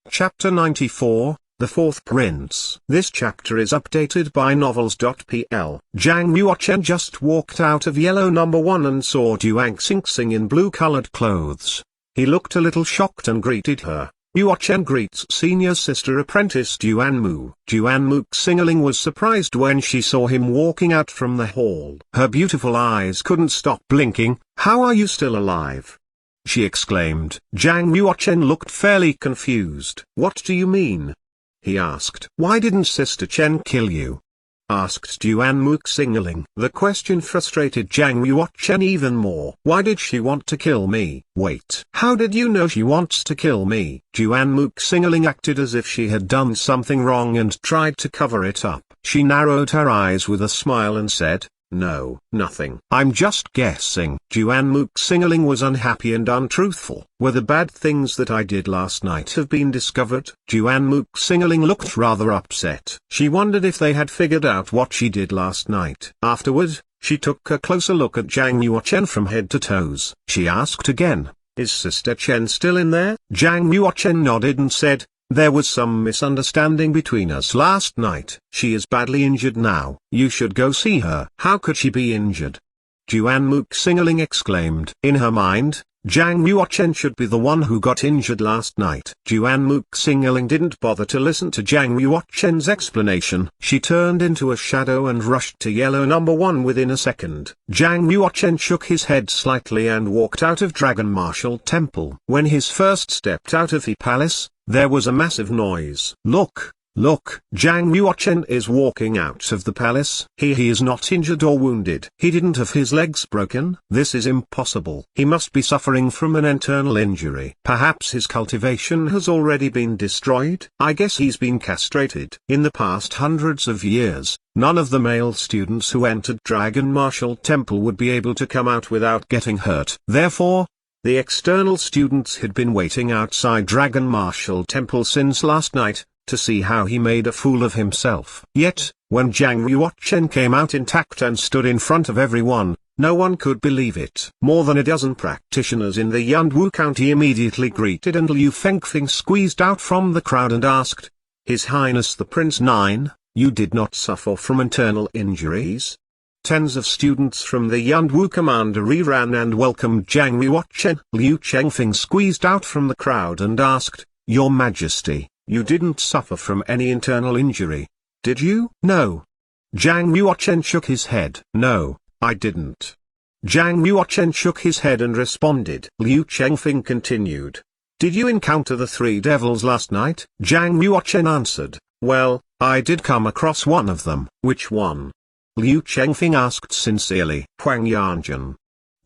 Chapter 94, The Fourth Prince. This chapter is updated by novels.pl. Jang Yuochen just walked out of yellow number 1 and saw Duan Xingxing in blue-colored clothes. He looked a little shocked and greeted her. Yuochen greets senior sister apprentice Duan Mu. Duan Mu Xingling was surprised when she saw him walking out from the hall. Her beautiful eyes couldn't stop blinking. "How are you still alive?" she exclaimed. Jang Yuochen looked fairly confused. "What do you mean?" he asked. "Why didn't Sister Chen kill you?" asked Duan Mu Xingling. The question frustrated Jang Yuochen even more. "Why did she want to kill me?" "Wait. How did you know she wants to kill me?" Duan Mu Xingling acted as if she had done something wrong and tried to cover it up. She narrowed her eyes with a smile and said, "No, nothing. I'm just guessing." Duan Mu Xingling was unhappy and untruthful. "Were the bad things that I did last night have been discovered?" Duan Mu Xingling looked rather upset. She wondered if they had figured out what she did last night. Afterward, she took a closer look at Jang Yuochen from head to toes. She asked again, "Is Sister Chen still in there?" Jang Yuochen nodded and said, "There was some misunderstanding between us last night. She is badly injured now. You should go see her." "How could she be injured?" Duan Mu Xingling exclaimed. In her mind, Jang Yuochen should be the one who got injured last night. Duan Mu Xingling didn't bother to listen to Jang Yuochen's explanation. She turned into a shadow and rushed to yellow number 1 within a second. Jang Yuochen shook his head slightly and walked out of Dragon Marshal Temple. When he first stepped out of the palace, there was a massive noise. Look! Look! Jang Yuochen is walking out of the palace. He is not injured or wounded. He didn't have his legs broken. This is impossible. He must be suffering from an internal injury. Perhaps his cultivation has already been destroyed. I guess he's been castrated. In the past hundreds of years, none of the male students who entered Dragon Marshal Temple would be able to come out without getting hurt. Therefore, the external students had been waiting outside Dragon Marshal Temple since last night, to see how he made a fool of himself. Yet, when Jang Yuochen came out intact and stood in front of everyone, no one could believe it. More than a dozen practitioners in the Yunwu County immediately greeted, and Liu Fengfeng squeezed out from the crowd and asked, "His Highness the Prince 9, you did not suffer from internal injuries?" Tens of students from the Yunwu Commandery ran and welcomed Jang Yuochen. Liu Chengfeng squeezed out from the crowd and asked, "Your Majesty, you didn't suffer from any internal injury, did you?" "No." Jang Yuochen shook his head. "No, I didn't." Jang Yuochen shook his head and responded. Liu Chengfeng continued, "Did you encounter the 3 devils last night?" Jang Yuochen answered, "Well, I did come across one of them." "Which one?" Liu Chengfeng asked sincerely. "Huang Yanjun."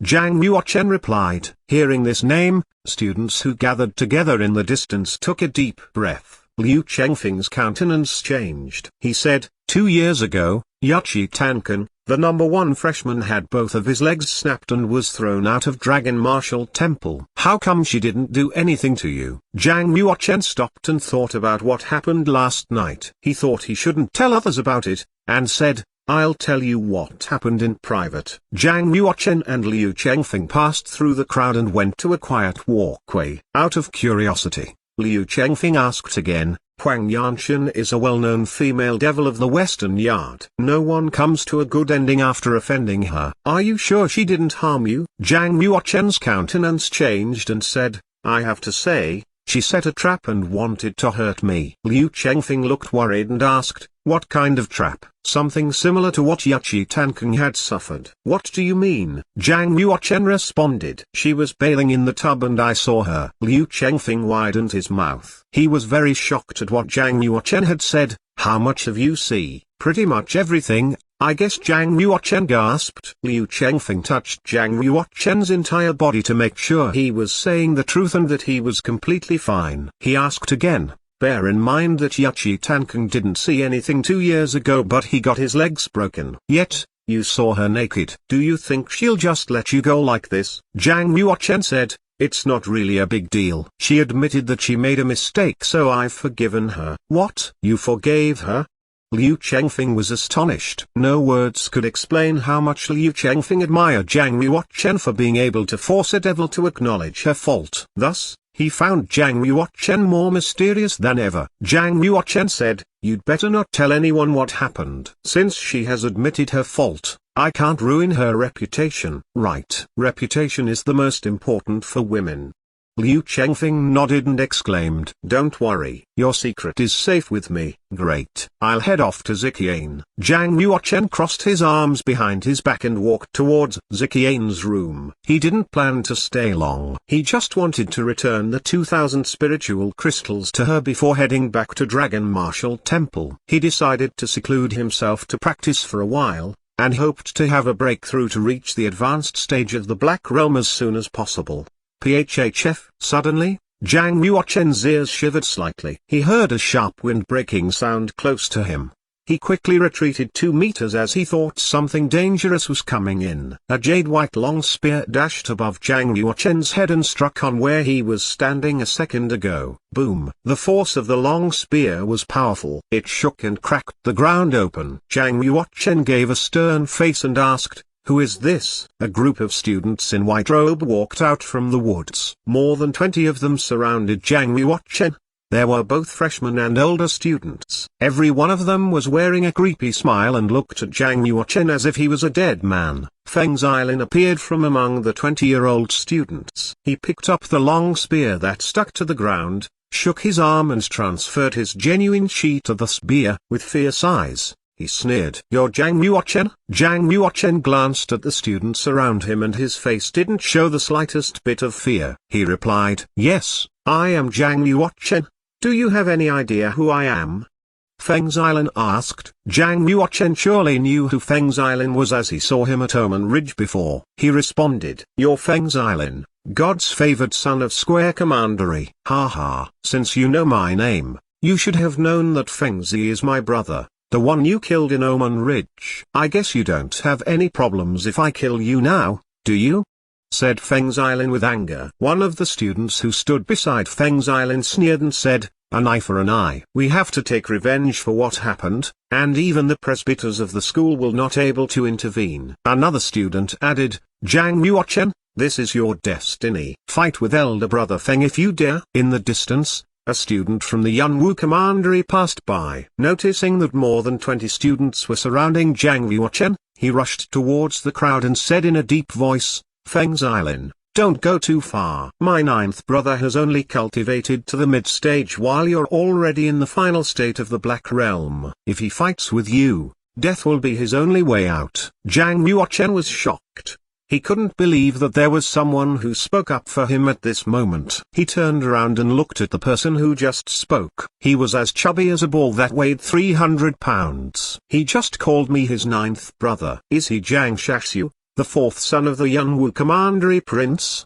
Jang Yuochen replied. Hearing this name, students who gathered together in the distance took a deep breath. Liu Chengfeng's countenance changed. He said, 2 years ago, Yachi Tankan, the number 1 freshman, had both of his legs snapped and was thrown out of Dragon Marshal Temple. How come she didn't do anything to you?" Jang Yuochen stopped and thought about what happened last night. He thought he shouldn't tell others about it, and said, "I'll tell you what happened in private." Jang Yuochen and Liu Chengfeng passed through the crowd and went to a quiet walkway. Out of curiosity, Liu Chengfeng asked again, "Huang Yanxun is a well-known female devil of the Western Yard. No one comes to a good ending after offending her. Are you sure she didn't harm you?" Jang Yuochen's countenance changed and said, "I have to say, she set a trap and wanted to hurt me." Liu Chengfeng looked worried and asked, "What kind of trap?" "Something similar to what Yachi Tankang had suffered." "What do you mean?" Jang Yuochen responded. "She was bailing in the tub and I saw her." Liu Chengfeng widened his mouth. He was very shocked at what Jang Yuochen had said. "How much have you seen?" "Pretty much everything, I guess," Jang Yuochen gasped. Liu Chengfeng touched Jang Yuochen's entire body to make sure he was saying the truth and that he was completely fine. He asked again, "Bear in mind that Yachi Tankang didn't see anything 2 years ago, but he got his legs broken. Yet, you saw her naked. Do you think she'll just let you go like this?" Jang Yuochen said, "It's not really a big deal. She admitted that she made a mistake, so I've forgiven her." "What? You forgave her?" Liu Chengfeng was astonished. No words could explain how much Liu Chengfeng admired Jang Yuochen for being able to force a devil to acknowledge her fault. Thus, he found Zhang Yuochen more mysterious than ever. Zhang Yuochen said, "You'd better not tell anyone what happened. Since she has admitted her fault, I can't ruin her reputation." Right. Reputation is the most important for women. Liu Chengfeng nodded and exclaimed, "Don't worry, your secret is safe with me." "Great. I'll head off to Ziqian." Zhang Yuochen crossed his arms behind his back and walked towards Ziqian's room. He didn't plan to stay long. He just wanted to return the 2,000 spiritual crystals to her before heading back to Dragon Martial Temple. He decided to seclude himself to practice for a while, and hoped to have a breakthrough to reach the advanced stage of the Black Realm as soon as possible. PHHF. Suddenly, Zhang Yuochen's ears shivered slightly. He heard a sharp wind-breaking sound close to him. He quickly retreated 2 meters as he thought something dangerous was coming in. A jade-white long spear dashed above Zhang Yuochen's head and struck on where he was standing a second ago. Boom! The force of the long spear was powerful. It shook and cracked the ground open. Zhang Yuochen gave a stern face and asked, "Who is this?" A group of students in white robe walked out from the woods. More than 20 of them surrounded Zhang Yuochen. There were both freshmen and older students. Every one of them was wearing a creepy smile and looked at Zhang Yuochen as if he was a dead man. Feng Zilin appeared from among the 20-year-old students. He picked up the long spear that stuck to the ground, shook his arm and transferred his genuine chi to the spear. With fierce eyes, he sneered. "You're Zhang Yuochen?" Zhang Yuochen glanced at the students around him and his face didn't show the slightest bit of fear. He replied, "Yes, I am Zhang Yuochen. Do you have any idea who I am?" Feng Zilin asked. Zhang Yuochen surely knew who Feng Zilin was as he saw him at Omen Ridge before. He responded, "You're Feng Zilin, God's favored son of Square Commandery." "Ha ha. Since you know my name, you should have known that Feng Zi is my brother, the one you killed in Omen Ridge. I guess you don't have any problems if I kill you now, do you?" said Feng Zilin with anger. One of the students who stood beside Feng Zilin sneered and said, "An eye for an eye. We have to take revenge for what happened, and even the presbyters of the school will not able to intervene." Another student added, "Zhang Yuochen, this is your destiny. Fight with elder brother Feng if you dare." In the distance, a student from the Yunwu Commandery passed by. Noticing that more than 20 students were surrounding Zhang Yuochen, he rushed towards the crowd and said in a deep voice, "Feng Zilin, don't go too far. My 9th brother has only cultivated to the mid-stage while you're already in the final state of the Black Realm. If he fights with you, death will be his only way out." Zhang Yuochen was shocked. He couldn't believe that there was someone who spoke up for him at this moment. He turned around and looked at the person who just spoke. He was as chubby as a ball that weighed 300 pounds. "He just called me his 9th brother. Is he Zhang Shaxiu, the 4th son of the Yunwu Commandery prince?"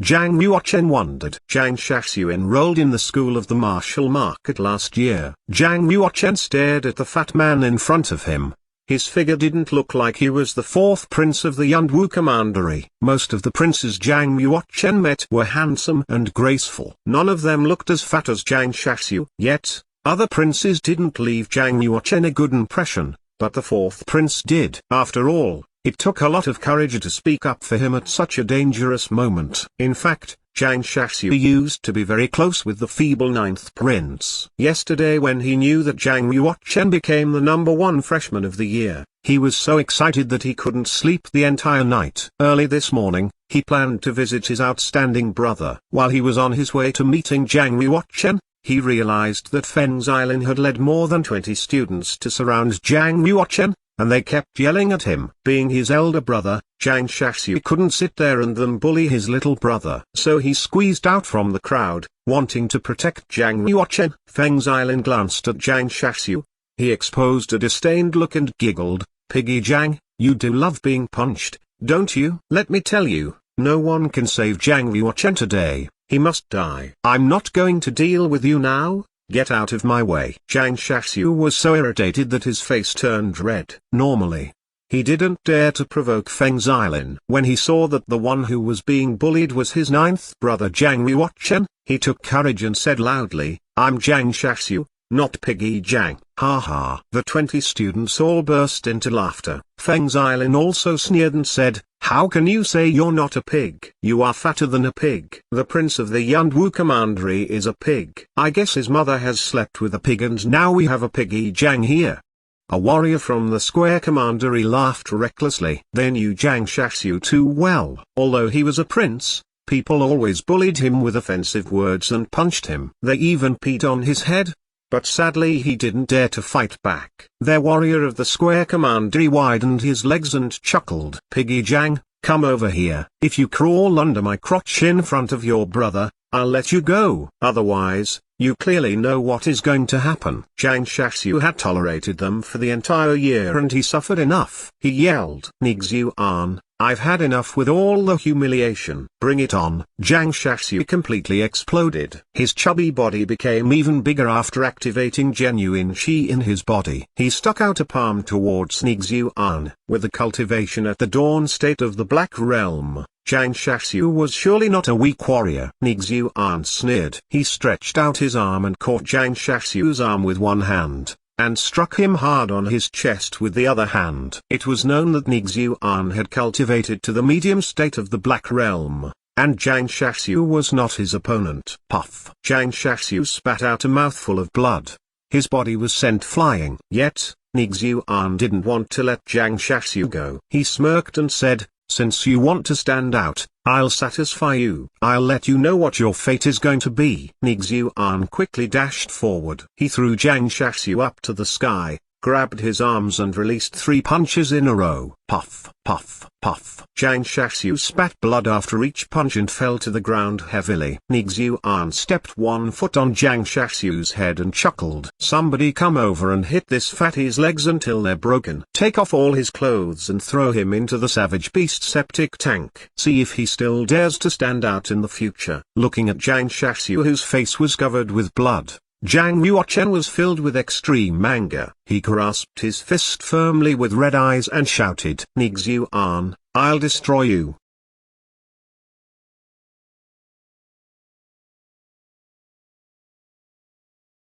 Zhang Yuochen wondered. Zhang Shaxiu enrolled in the school of the martial market last year. Zhang Yuochen stared at the fat man in front of him. His figure didn't look like he was the 4th prince of the Yunwu Commandery. Most of the princes Zhang Yuochen met were handsome and graceful. None of them looked as fat as Zhang Shaxiu. Yet, other princes didn't leave Zhang Yuochen a good impression, but the 4th prince did. After all, it took a lot of courage to speak up for him at such a dangerous moment. In fact, Zhang Shaxiu used to be very close with the feeble 9th prince. Yesterday when he knew that Zhang Yuochen became the #1 freshman of the year, he was so excited that he couldn't sleep the entire night. Early this morning, he planned to visit his outstanding brother. While he was on his way to meeting Zhang Yuochen, he realized that Feng Zilin had led more than 20 students to surround Zhang Yuochen, and they kept yelling at him. Being his elder brother, Zhang Shaxiu couldn't sit there and then bully his little brother. So he squeezed out from the crowd, wanting to protect Zhang Yuochen. Feng Zilin glanced at Zhang Shaxiu. He exposed a disdained look and giggled, "Piggy Zhang, you do love being punched, don't you? Let me tell you, no one can save Zhang Yuochen today. He must die. I'm not going to deal with you now. Get out of my way." Zhang Shaxiu was so irritated that his face turned red. Normally, he didn't dare to provoke Feng Zilin. When he saw that the one who was being bullied was his 9th brother Zhang Yuochen, he took courage and said loudly, "I'm Zhang Shaxiu, not Piggy Zhang. Ha ha. The 20 students all burst into laughter. Feng Zilin also sneered and said, "How can you say you're not a pig? You are fatter than a pig. The prince of the Yunwu Commandery is a pig. I guess his mother has slept with a pig and now we have a piggy Zhang here." A warrior from the Square Commandery laughed recklessly. They knew Zhang Shaxiu too well. Although he was a prince, people always bullied him with offensive words and punched him. They even peed on his head. But sadly he didn't dare to fight back. Their warrior of the Square Commandery widened his legs and chuckled. "Piggy Zhang, come over here. If you crawl under my crotch in front of your brother, I'll let you go. Otherwise, you clearly know what is going to happen." Zhang Shaxiu had tolerated them for the entire year and he suffered enough. He yelled, "Nixuan, I've had enough with all the humiliation. Bring it on." Zhang Shaxiu completely exploded. His chubby body became even bigger after activating genuine Qi in his body. He stuck out a palm towards Nixuan. With the cultivation at the dawn state of the Black Realm, Zhang Shaxiu was surely not a weak warrior. Nixuan sneered. He stretched out his arm and caught Zhang Shaxiu's arm with one hand, and struck him hard on his chest with the other hand. It was known that Nixuan had cultivated to the medium state of the Black Realm, and Zhang Shaxiu was not his opponent. Puff! Zhang Shaxiu spat out a mouthful of blood. His body was sent flying. Yet, Nixuan didn't want to let Zhang Shaxiu go. He smirked and said, "Since you want to stand out, I'll satisfy you. I'll let you know what your fate is going to be." Nixuan quickly dashed forward. He threw Zhang Shaxiu up to the sky, grabbed his arms and released 3 punches in a row. Puff, puff, puff. Zhang Shaxiu spat blood after each punch and fell to the ground heavily. Nixuan stepped 1 foot on Zhang Shaxiu's head and chuckled. "Somebody come over and hit this fatty's legs until they're broken. Take off all his clothes and throw him into the Savage Beast septic tank. See if he still dares to stand out in the future." Looking at Zhang Shaxiu whose face was covered with blood, Zhang Yuochen was filled with extreme anger. He grasped his fist firmly with red eyes and shouted, "Nixuan, I'll destroy you."